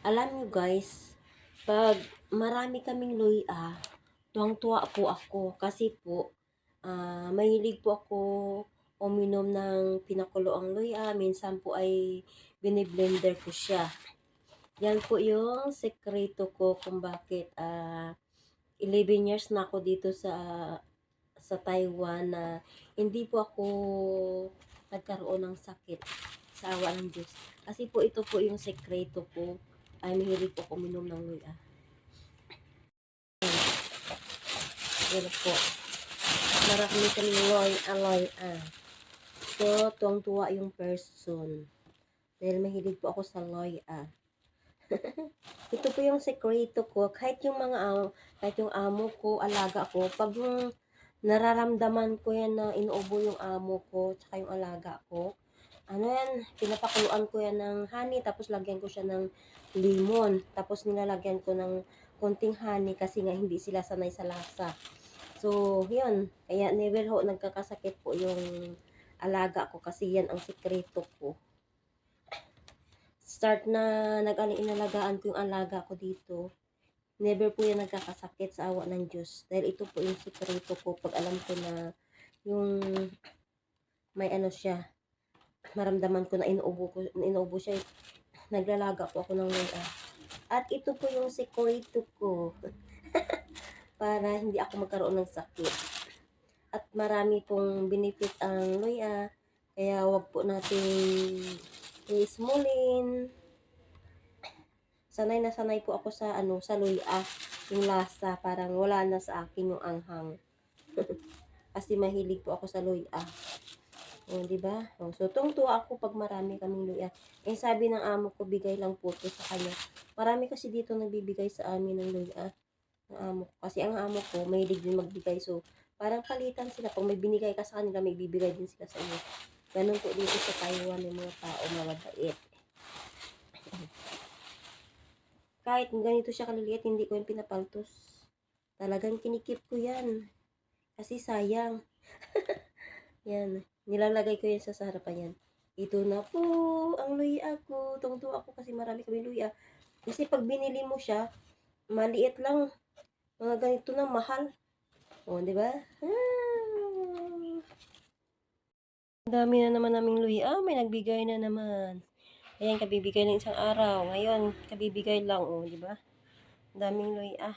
Alam nyo guys, pag marami kaming luya, tuwang-tuwa po ako. Kasi po, mahilig po ako uminom ng pinakuloang luya. Minsan po ay biniblender ko siya. Yan po yung sekreto ko kung bakit 11 years na ako dito sa Taiwan na hindi po ako nagkaroon ng sakit sa awa ng Diyos. Kasi po ito po yung sekreto ko ay mahilig po uminom ng luya. Pero po, marami kami aloy. So, tuwang-tuwa yung person. Dahil mahilig po ako sa loy. Ito po yung sekreto ko. Kahit yung amo ko, alaga ko, pag yung nararamdaman ko yan na inuubo yung amo ko, tsaka yung alaga ko, pinapakuluan ko yan ng honey, tapos lagyan ko siya ng limon, tapos nilalagyan ko ng konting honey kasi nga hindi sila sanay sa lasa. So, yun. Kaya never ho nagkakasakit po yung alaga ko kasi yan ang sekreto ko. Start na inalagaan ko yung alaga ko dito, never po yan nagkakasakit sa awa ng Diyos. Dahil ito po yung sekreto ko pag alam ko na yung may siya, maramdaman ko na inuubo siya, naglalaga po ako ng luya. At ito po yung sekreto ko para hindi ako magkaroon ng sakit. At marami pong benefit ang luya, kaya wag po natin i-smulin. Sanay na sanay po ako sa luya, yung lasa, parang wala na sa akin yung anghang. Kasi mahilig po ako sa luya. O, di ba? So, tuwa ako pag marami kaming luya. Sabi ng amo ko, bigay lang po to sa kanya. Marami kasi dito nagbibigay sa amin ng luya. Ng amo ko. Kasi ang amo ko, mahilig din magbigay. So, parang palitan sila. Pag may binigay ka sa kanila, may bibigay din sila sa iyo. Ganun po dito sa Taiwan ng mga tao mababait. Kahit ganito siya kaliliit, hindi ko yung pinapaltos. Talagang kinikip ko yan. Kasi sayang. Yan. Nilalagay ko yan sa harapan yan. Ito na po ang luya ko. Tungtuwa ako kasi marami kami luya. Kasi pag binili mo siya, maliit lang. Mga ganito na mahal. O, di ba? Dami na naman naming luya. May nagbigay na naman. Ayan, kabibigay ng isang araw. Ngayon, kabibigay lang. O, di ba? Daming luya.